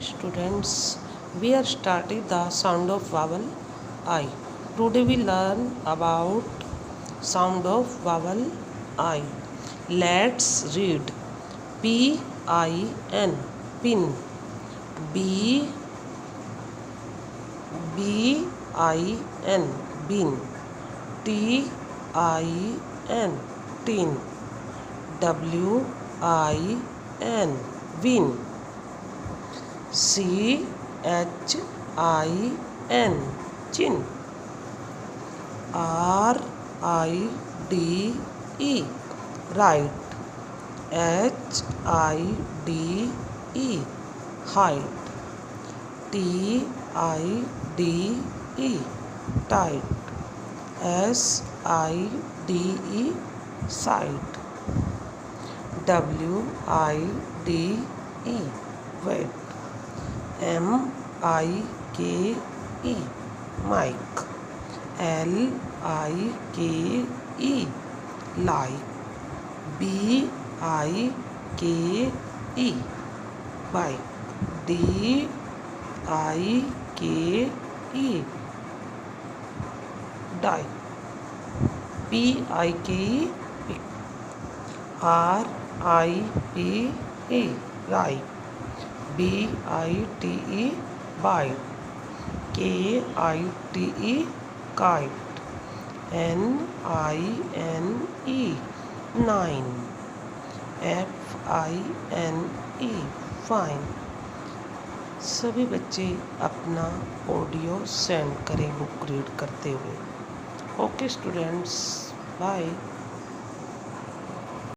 Students, we are starting the sound of vowel I. Today we learn about sound of vowel I. Let's read. P-I-N, pin. B-I-N, bin. T-I-N, tin. W-I-N, win. CHIN, chin. RIDE, right. HIDE, height. TIDE, tight. SIDE, sight. WIDE, wet. MIKE, mic. LIKE, like. BIKE, bike. DIKE, die. PIKE, pick. RIPE, right. BITE, bite. KITE, kite. NINE, nine. FINE, fine. सभी बच्चे अपना audio send करें book read करते हुए. Okay students, bye.